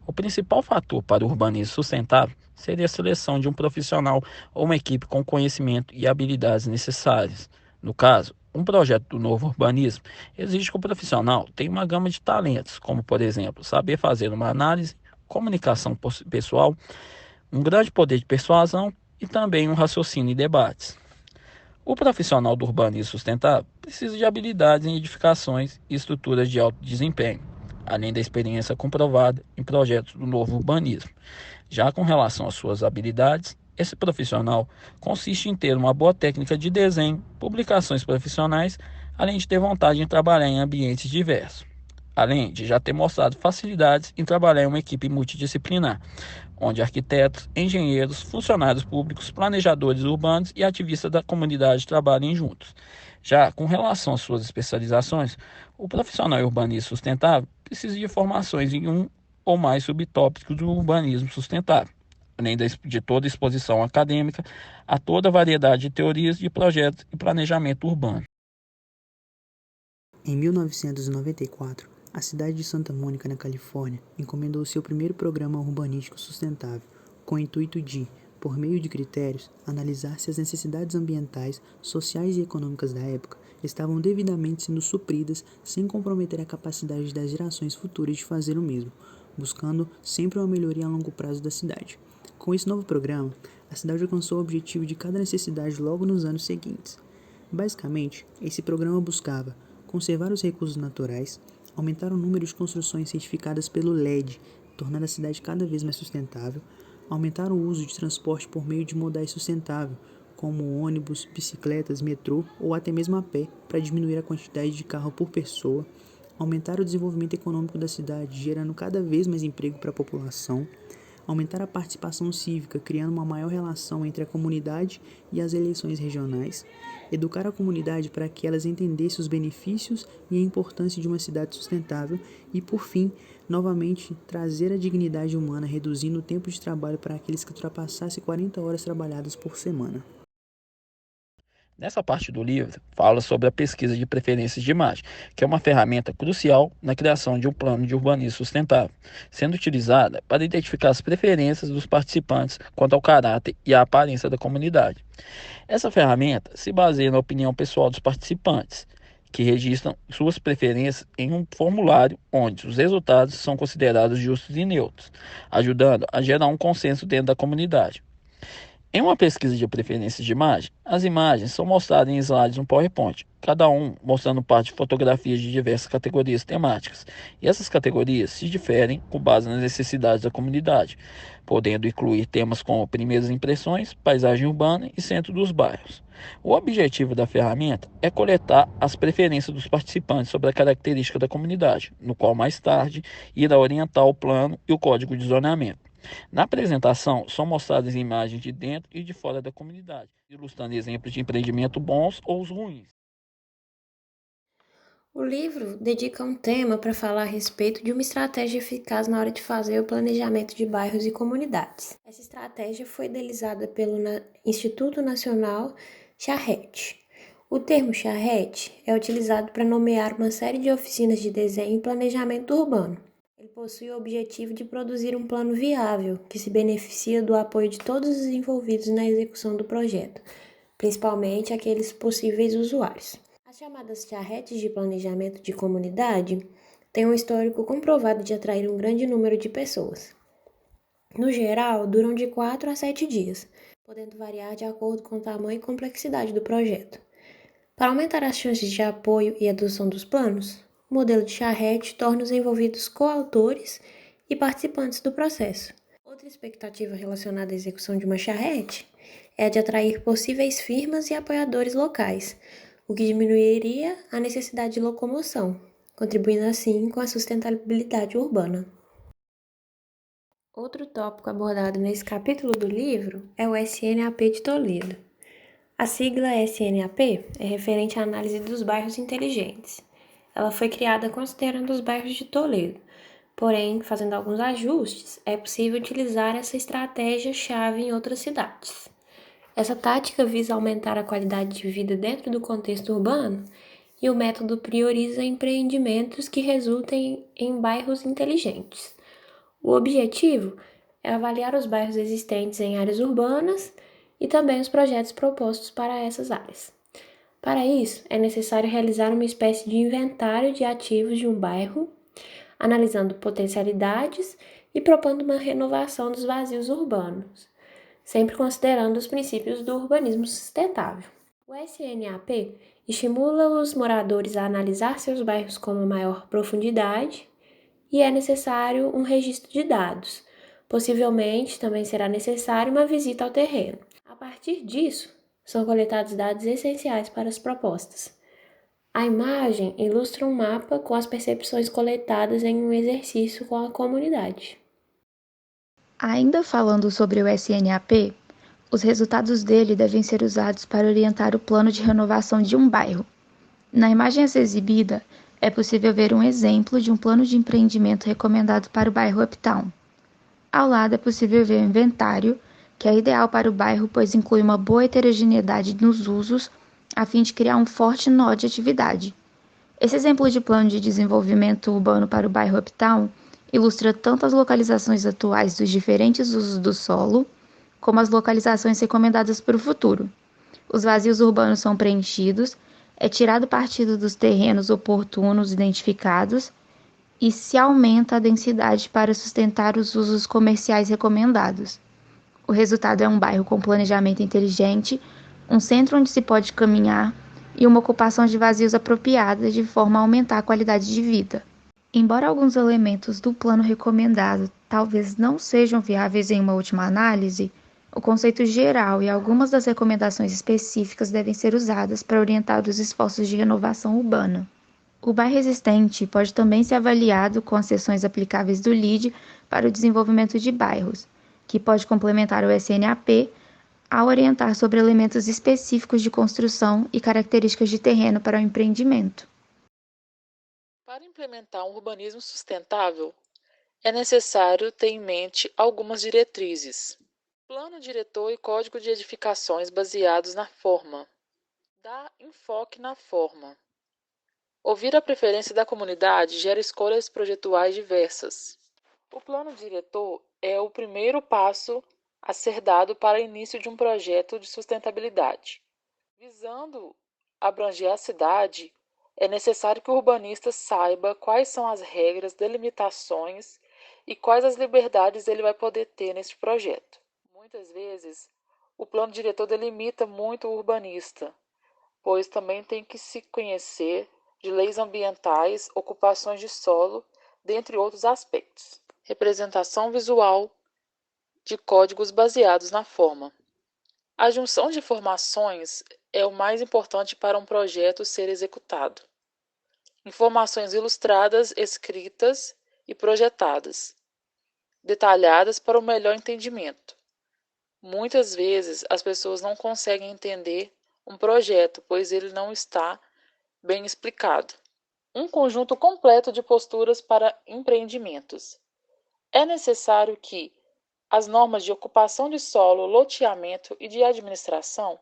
O principal fator para o urbanismo sustentável seria a seleção de um profissional ou uma equipe com conhecimento e habilidades necessárias. No caso, um projeto do novo urbanismo exige que o profissional tenha uma gama de talentos, como, por exemplo, saber fazer uma análise, comunicação pessoal, um grande poder de persuasão e também um raciocínio e debates. O profissional do urbanismo sustentável precisa de habilidades em edificações e estruturas de alto desempenho, além da experiência comprovada em projetos do novo urbanismo. Já com relação às suas habilidades, esse profissional consiste em ter uma boa técnica de desenho, publicações profissionais, além de ter vontade em trabalhar em ambientes diversos. Além de já ter mostrado facilidades em trabalhar em uma equipe multidisciplinar, onde arquitetos, engenheiros, funcionários públicos, planejadores urbanos e ativistas da comunidade trabalhem juntos. Já com relação às suas especializações, o profissional urbanista sustentável precisa de formações em um ou mais subtópicos do urbanismo sustentável, além de toda exposição acadêmica a toda a variedade de teorias de projetos e planejamento urbano. Em 1994, a cidade de Santa Mônica, na Califórnia, encomendou seu primeiro programa urbanístico sustentável, com o intuito de, por meio de critérios, analisar se as necessidades ambientais, sociais e econômicas da época estavam devidamente sendo supridas sem comprometer a capacidade das gerações futuras de fazer o mesmo, buscando sempre uma melhoria a longo prazo da cidade. Com esse novo programa, a cidade alcançou o objetivo de cada necessidade logo nos anos seguintes. Basicamente, esse programa buscava conservar os recursos naturais, aumentar o número de construções certificadas pelo LED, tornando a cidade cada vez mais sustentável, aumentar o uso de transporte por meio de modais sustentável, como ônibus, bicicletas, metrô ou até mesmo a pé, para diminuir a quantidade de carro por pessoa, aumentar o desenvolvimento econômico da cidade, gerando cada vez mais emprego para a população, aumentar a participação cívica, criando uma maior relação entre a comunidade e as eleições regionais, educar a comunidade para que elas entendessem os benefícios e a importância de uma cidade sustentável e, por fim, novamente, trazer a dignidade humana, reduzindo o tempo de trabalho para aqueles que ultrapassassem 40 horas trabalhadas por semana. Nessa parte do livro, fala sobre a pesquisa de preferências de imagem, que é uma ferramenta crucial na criação de um plano de urbanismo sustentável, sendo utilizada para identificar as preferências dos participantes quanto ao caráter e à aparência da comunidade. Essa ferramenta se baseia na opinião pessoal dos participantes, que registram suas preferências em um formulário onde os resultados são considerados justos e neutros, ajudando a gerar um consenso dentro da comunidade. Em uma pesquisa de preferências de imagem, as imagens são mostradas em slides no PowerPoint, cada um mostrando parte de fotografias de diversas categorias temáticas, e essas categorias se diferem com base nas necessidades da comunidade, podendo incluir temas como primeiras impressões, paisagem urbana e centro dos bairros. O objetivo da ferramenta é coletar as preferências dos participantes sobre a característica da comunidade, no qual mais tarde irá orientar o plano e o código de zoneamento. Na apresentação, são mostradas imagens de dentro e de fora da comunidade, ilustrando exemplos de empreendimento bons ou os ruins. O livro dedica um tema para falar a respeito de uma estratégia eficaz na hora de fazer o planejamento de bairros e comunidades. Essa estratégia foi idealizada pelo Instituto Nacional Charrette. O termo charrete é utilizado para nomear uma série de oficinas de desenho e planejamento urbano. Ele possui o objetivo de produzir um plano viável que se beneficia do apoio de todos os envolvidos na execução do projeto, principalmente aqueles possíveis usuários. As chamadas charretes de planejamento de comunidade têm um histórico comprovado de atrair um grande número de pessoas. No geral, duram de 4 a 7 dias, podendo variar de acordo com o tamanho e complexidade do projeto. Para aumentar as chances de apoio e adoção dos planos, o modelo de charrete torna os envolvidos coautores e participantes do processo. Outra expectativa relacionada à execução de uma charrete é a de atrair possíveis firmas e apoiadores locais, o que diminuiria a necessidade de locomoção, contribuindo assim com a sustentabilidade urbana. Outro tópico abordado nesse capítulo do livro é o SNAP de Toledo. A sigla SNAP é referente à análise dos bairros inteligentes. Ela foi criada considerando os bairros de Toledo, porém, fazendo alguns ajustes, é possível utilizar essa estratégia-chave em outras cidades. Essa tática visa aumentar a qualidade de vida dentro do contexto urbano e o método prioriza empreendimentos que resultem em bairros inteligentes. O objetivo é avaliar os bairros existentes em áreas urbanas e também os projetos propostos para essas áreas. Para isso, é necessário realizar uma espécie de inventário de ativos de um bairro, analisando potencialidades e propondo uma renovação dos vazios urbanos, sempre considerando os princípios do urbanismo sustentável. O SNAP estimula os moradores a analisar seus bairros com maior profundidade e é necessário um registro de dados. Possivelmente também será necessária uma visita ao terreno. A partir disso, são coletados dados essenciais para as propostas. A imagem ilustra um mapa com as percepções coletadas em um exercício com a comunidade. Ainda falando sobre o SNAP, os resultados dele devem ser usados para orientar o plano de renovação de um bairro. Na imagem a ser exibida, é possível ver um exemplo de um plano de empreendimento recomendado para o bairro Uptown. Ao lado é possível ver o inventário, que é ideal para o bairro, pois inclui uma boa heterogeneidade nos usos, a fim de criar um forte nó de atividade. Esse exemplo de plano de desenvolvimento urbano para o bairro Uptown ilustra tanto as localizações atuais dos diferentes usos do solo, como as localizações recomendadas para o futuro. Os vazios urbanos são preenchidos, é tirado partido dos terrenos oportunos identificados e se aumenta a densidade para sustentar os usos comerciais recomendados. O resultado é um bairro com planejamento inteligente, um centro onde se pode caminhar e uma ocupação de vazios apropriada de forma a aumentar a qualidade de vida. Embora alguns elementos do plano recomendado talvez não sejam viáveis em uma última análise, o conceito geral e algumas das recomendações específicas devem ser usadas para orientar os esforços de renovação urbana. O bairro existente pode também ser avaliado com as seções aplicáveis do LEED para o desenvolvimento de bairros, que pode complementar o SNAP ao orientar sobre elementos específicos de construção e características de terreno para o empreendimento. Para implementar um urbanismo sustentável, é necessário ter em mente algumas diretrizes. Plano diretor e código de edificações baseados na forma. Dá enfoque na forma. Ouvir a preferência da comunidade gera escolhas projetuais diversas. O plano diretor é o primeiro passo a ser dado para o início de um projeto de sustentabilidade. Visando abranger a cidade, é necessário que o urbanista saiba quais são as regras, delimitações e quais as liberdades ele vai poder ter neste projeto. Muitas vezes, o plano diretor delimita muito o urbanista, pois também tem que se conhecer de leis ambientais, ocupações de solo, dentre outros aspectos. Representação visual de códigos baseados na forma. A junção de informações é o mais importante para um projeto ser executado. Informações ilustradas, escritas e projetadas, detalhadas para o melhor entendimento. Muitas vezes as pessoas não conseguem entender um projeto, pois ele não está bem explicado. Um conjunto completo de posturas para empreendimentos. É necessário que as normas de ocupação de solo, loteamento e de administração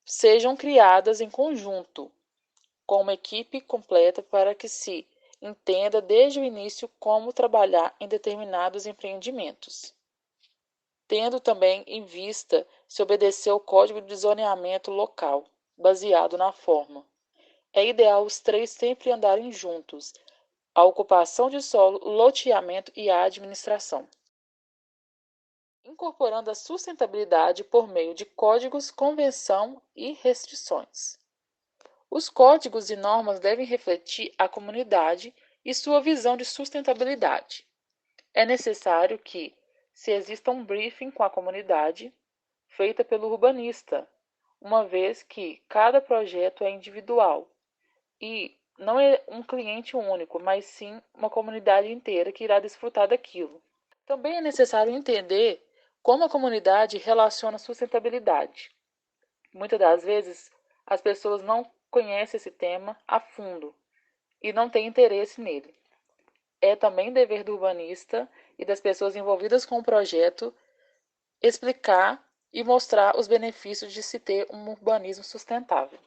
sejam criadas em conjunto, com uma equipe completa para que se entenda desde o início como trabalhar em determinados empreendimentos, tendo também em vista se obedecer ao Código de Zoneamento Local, baseado na forma. É ideal os três sempre andarem juntos, a ocupação de solo, o loteamento e a administração. Incorporando a sustentabilidade por meio de códigos, convenção e restrições. Os códigos e normas devem refletir a comunidade e sua visão de sustentabilidade. É necessário que se exista um briefing com a comunidade, feita pelo urbanista, uma vez que cada projeto é individual e não é um cliente único, mas sim uma comunidade inteira que irá desfrutar daquilo. Também é necessário entender como a comunidade relaciona sustentabilidade. Muitas das vezes, as pessoas não conhecem esse tema a fundo e não têm interesse nele. É também dever do urbanista e das pessoas envolvidas com o projeto explicar e mostrar os benefícios de se ter um urbanismo sustentável.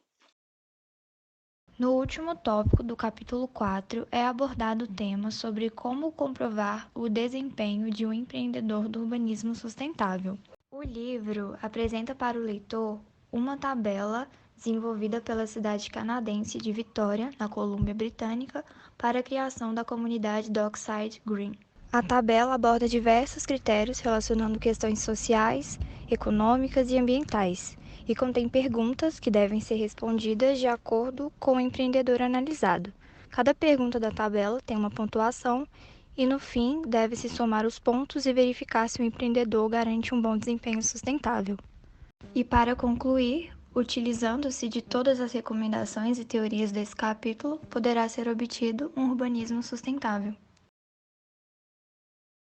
No último tópico do capítulo 4 é abordado o tema sobre como comprovar o desempenho de um empreendedor do urbanismo sustentável. O livro apresenta para o leitor uma tabela desenvolvida pela cidade canadense de Vitória, na Colômbia Britânica, para a criação da comunidade Dockside Green. A tabela aborda diversos critérios relacionando questões sociais, econômicas e ambientais, e contém perguntas que devem ser respondidas de acordo com o empreendedor analisado. Cada pergunta da tabela tem uma pontuação e, no fim, deve-se somar os pontos e verificar se o empreendedor garante um bom desempenho sustentável. E para concluir, utilizando-se de todas as recomendações e teorias desse capítulo, poderá ser obtido um urbanismo sustentável.